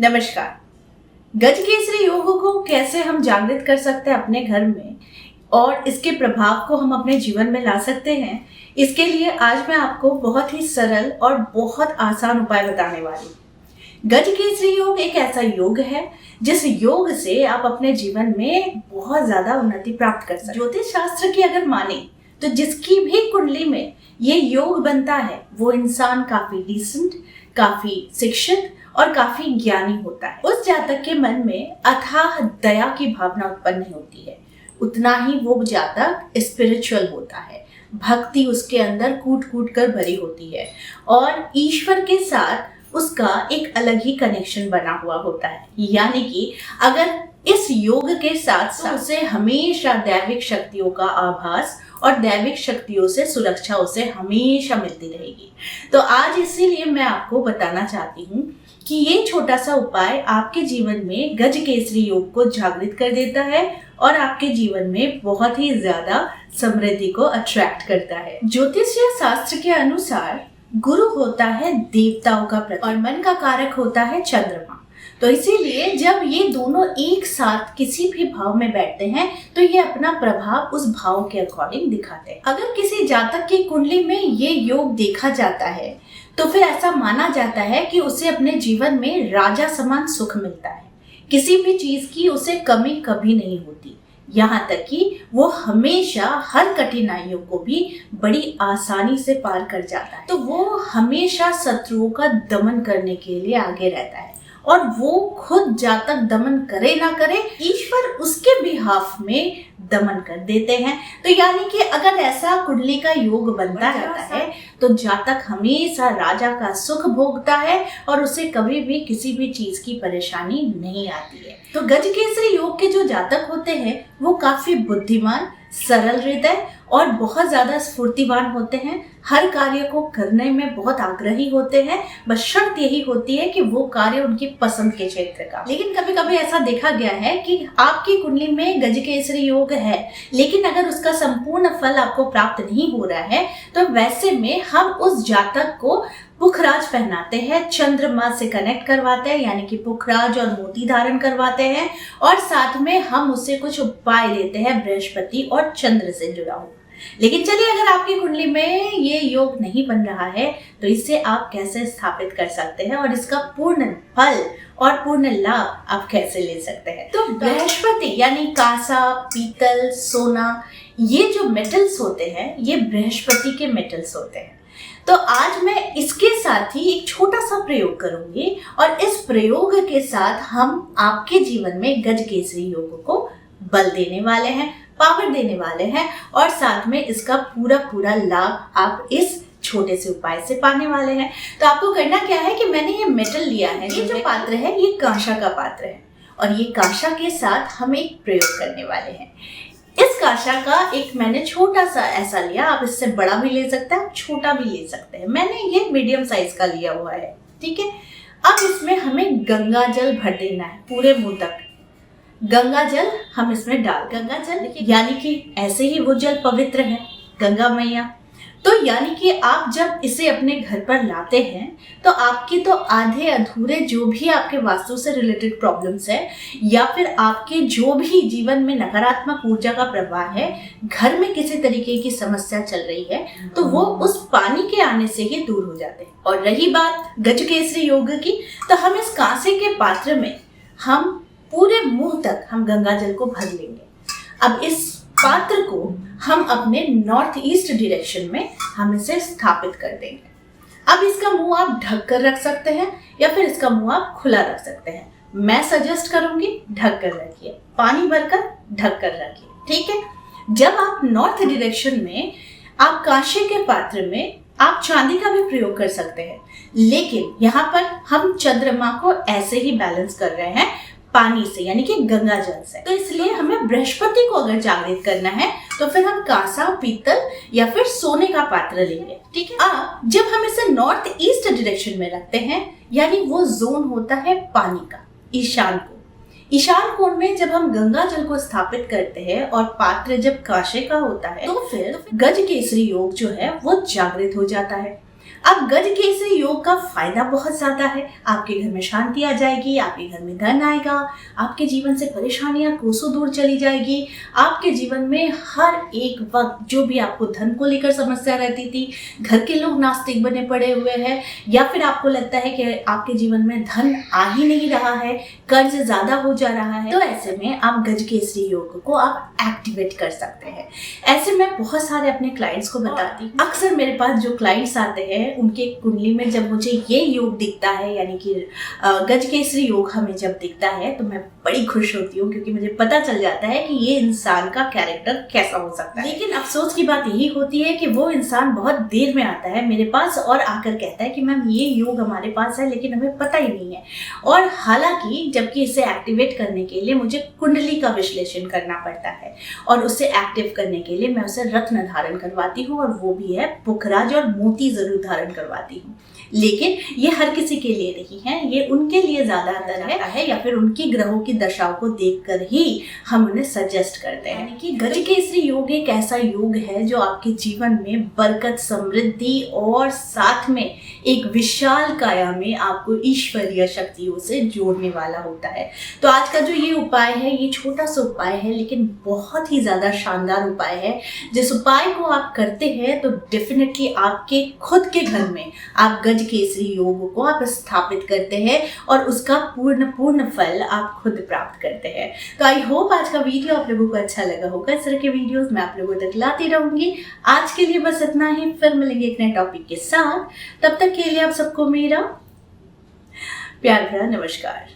नमस्कार। गजकेसरी योग को कैसे हम जागृत कर सकते हैं अपने घर में और इसके प्रभाव को हम अपने जीवन में ला सकते हैं, इसके लिए आज मैं आपको बहुत ही सरल और बहुत आसान उपाय बताने वाली हूँ। गजकेसरी योग एक ऐसा योग है जिस योग से आप अपने जीवन में बहुत ज्यादा उन्नति प्राप्त कर सकते हैं। ज्योतिष शास्त्र की अगर माने तो जिसकी भी कुंडली में ये योग बनता है वो इंसान काफी डिसेंट, काफी शिक्षित और काफी ज्ञानी होता है। उस जातक के मन में अथाह दया की भावना उत्पन्न होती है, उतना ही वो जातक स्पिरिचुअल होता है। भक्ति उसके अंदर कूट कूट कर भरी होती है और ईश्वर के साथ उसका एक अलग ही कनेक्शन बना हुआ होता है। यानी कि अगर इस योग के साथ साथ उसे हमेशा दैविक शक्तियों का आभास और दैविक शक्तियों से सुरक्षा उसे हमेशा मिलती रहेगी। तो आज इसीलिए मैं आपको बताना चाहती हूँ कि ये छोटा सा उपाय आपके जीवन में गजकेसरी योग को जागृत कर देता है और आपके जीवन में बहुत ही ज्यादा समृद्धि को अट्रैक्ट करता है। ज्योतिषीय शास्त्र के अनुसार गुरु होता है देवताओं का प्रतीक और मन का कारक होता है चंद्रमा। तो इसीलिए जब ये दोनों एक साथ किसी भी भाव में बैठते हैं तो ये अपना प्रभाव उस भाव के अकॉर्डिंग दिखाते हैं। अगर किसी जातक की कुंडली में ये योग देखा जाता है तो फिर ऐसा माना जाता है कि उसे अपने जीवन में राजा समान सुख मिलता है। किसी भी चीज की उसे कमी कभी नहीं होती, यहाँ तक कि वो हमेशा हर कठिनाइयों को भी बड़ी आसानी से पार कर जाता है। तो वो हमेशा शत्रुओं का दमन करने के लिए आगे रहता है और वो खुद जातक दमन करे ना करे, ईश्वर उसके बिहाफ में दमन कर देते हैं। तो यानी कि अगर ऐसा कुंडली का योग बनता रहता है तो जातक हमेशा राजा का सुख भोगता है और उसे कभी भी किसी भी चीज की परेशानी नहीं आती है। तो गजकेसरी योग के जो जातक होते हैं वो काफी बुद्धिमान, सरल हृदय और बहुत ज्यादा स्फूर्तिवान होते हैं। हर कार्य को करने में बहुत आग्रही होते हैं, बस शर्त यही होती है कि वो कार्य उनकी पसंद के क्षेत्र का। लेकिन कभी कभी ऐसा देखा गया है कि आपकी कुंडली में गजकेसरी योग है लेकिन अगर उसका संपूर्ण फल आपको प्राप्त नहीं हो रहा है तो वैसे में हम उस जातक को पुखराज पहनाते हैं, चंद्रमा से कनेक्ट करवाते हैं, यानी कि पुखराज और मोती धारण करवाते हैं और साथ में हम उसे कुछ उपाय देते हैं बृहस्पति और चंद्र से जुड़ा हुआ। लेकिन चलिए, अगर आपकी कुंडली में ये योग नहीं बन रहा है तो इसे आप कैसे स्थापित कर सकते हैं और इसका पूर्ण फल और पूर्ण लाभ आप कैसे ले सकते हैं। तो बृहस्पति यानी कांसा, पीतल, सोना, ये जो मेटल्स होते हैं ये बृहस्पति के मेटल्स होते हैं। तो आज मैं इसके साथ ही एक छोटा सा प्रयोग करूंगी और इस प्रयोग के साथ हम आपके जीवन में गजकेसरी योग को बल देने वाले हैं, पावर देने वाले हैं और साथ में इसका पूरा लाभ आप इस छोटे से उपाय से पाने वाले हैं। तो आपको करना क्या है कि मैंने ये मेटल लिया है, ये जो पात्र है ये कांसा का पात्र है और ये कांसा के साथ हम एक प्रयोग करने वाले हैं। इस कांसा का एक मैंने छोटा सा ऐसा लिया, आप इससे बड़ा भी ले सकते हैं, छोटा भी ले सकते हैं। मैंने ये मीडियम साइज का लिया हुआ है, ठीक है। अब इसमें हमें गंगा जल भर देना है, पूरे मुंह तक गंगा जल हम इसमें डाल। गंगा जल यानी कि ऐसे ही वो जल पवित्र है, गंगा मैया। तो यानी कि आप जब इसे अपने घर पर लाते हैं तो आपकी तो आधे अधूरे जो भी आपके वास्तु से रिलेटेड प्रॉब्लम्स है या फिर आपके जो भी जीवन में नकारात्मक ऊर्जा का प्रवाह है, घर में किसी तरीके की समस्या चल रही है तो वो उस पानी के आने से ही दूर हो जाते हैं। और रही बात गजकेसरी योग की, तो हम इस कांसे के पात्र में हम पूरे मुंह तक हम गंगा जल को भर लेंगे। अब इस पात्र को हम अपने नॉर्थ ईस्ट डायरेक्शन में हम इसे स्थापित कर देंगे। अब इसका मुंह आप ढक कर रख सकते हैं या फिर इसका मुंह आप खुला रख सकते हैं। मैं सजेस्ट करूंगी ढक कर रखिए, पानी भरकर ढक कर रखिए, ठीक है। जब आप नॉर्थ डायरेक्शन में आप कांसे के पात्र में आप चांदी का भी प्रयोग कर सकते हैं, लेकिन यहाँ पर हम चंद्रमा को ऐसे ही बैलेंस कर रहे हैं पानी से, यानी कि गंगा जल से। तो इसलिए हमें बृहस्पति को अगर जागृत करना है तो फिर हम कांसा, पीतल या फिर सोने का पात्र लेंगे, ठीक है। अब जब हम इसे नॉर्थ ईस्ट डायरेक्शन में रखते हैं, यानी वो जोन होता है पानी का, ईशान कोण। ईशान कोण में जब हम गंगा जल को स्थापित करते हैं और पात्र जब कांसे का होता है तो फिर गजकेसरी योग जो है वो जागृत हो जाता है। अब गज केसरी योग का फायदा बहुत ज्यादा है। आपके घर में शांति आ जाएगी, आपके घर में धन आएगा, आपके जीवन से परेशानियां कोसों दूर चली जाएगी। आपके जीवन में हर एक वक्त जो भी आपको धन को लेकर समस्या रहती थी, घर के लोग नास्तिक बने पड़े हुए हैं, या फिर आपको लगता है कि आपके जीवन में धन आ ही नहीं रहा है, कर्ज ज्यादा हो जा रहा है, तो ऐसे में आप गज केसरी योग को आप एक्टिवेट कर सकते हैं। ऐसे में बहुत सारे अपने क्लाइंट्स को बताती हूँ। अक्सर मेरे पास जो क्लाइंट्स आते हैं उनके कुंडली में जब मुझे ये योग दिखता है, यानी कि गज केसरी योग हमें जब दिखता है, तो मैं बड़ी खुश होती हूँ, क्योंकि मुझे पता चल जाता है कि ये इंसान का कैरेक्टर कैसा हो सकता है। लेकिन अफसोस की बात यही होती है कि वो इंसान बहुत देर में आता है मेरे पास और आकर कहता है कि मैम ये योग हमारे पास है, लेकिन हमें पता ही नहीं है। और हालांकि जबकि इसे एक्टिवेट करने के लिए मुझे कुंडली का विश्लेषण करना पड़ता है, और उसे एक्टिव करने के लिए मैं उसे रत्न धारण करवाती हूँ, और वो भी है पुखराज और मोती जरूर धारण करवाती हूँ। लेकिन ये हर किसी के लिए नहीं है, ये उनके लिए ज्यादातर है, या फिर उनकी ग्रहों की दशाओं को देखकर ही हम उन्हें सजेस्ट करते हैं। यानी कि गज केसरी योग एक ऐसा योग है जो आपके जीवन में बरकत, समृद्धि और साथ में एक विशाल काया में आपको ईश्वरीय शक्तियों से जोड़ने वाला होता है। तो आज का जो ये उपाय है, ये छोटा सा उपाय है, लेकिन बहुत ही ज्यादा शानदार उपाय है। जिस उपाय को आप करते हैं तो डेफिनेटली आपके खुद के घर में आप गज केसरी योग को आप स्थापित करते हैं, और उसका पूर्ण फल आप खुद प्राप्त करते हैं। तो आई होप आज का वीडियो आप लोगों को अच्छा लगा होगा। इस तरह के वीडियोस मैं आप लोगों तक लाती रहूंगी। आज के लिए बस इतना ही, फिर मिलेंगे एक नए टॉपिक के साथ। तब तक के लिए आप सबको मेरा प्यार भरा नमस्कार।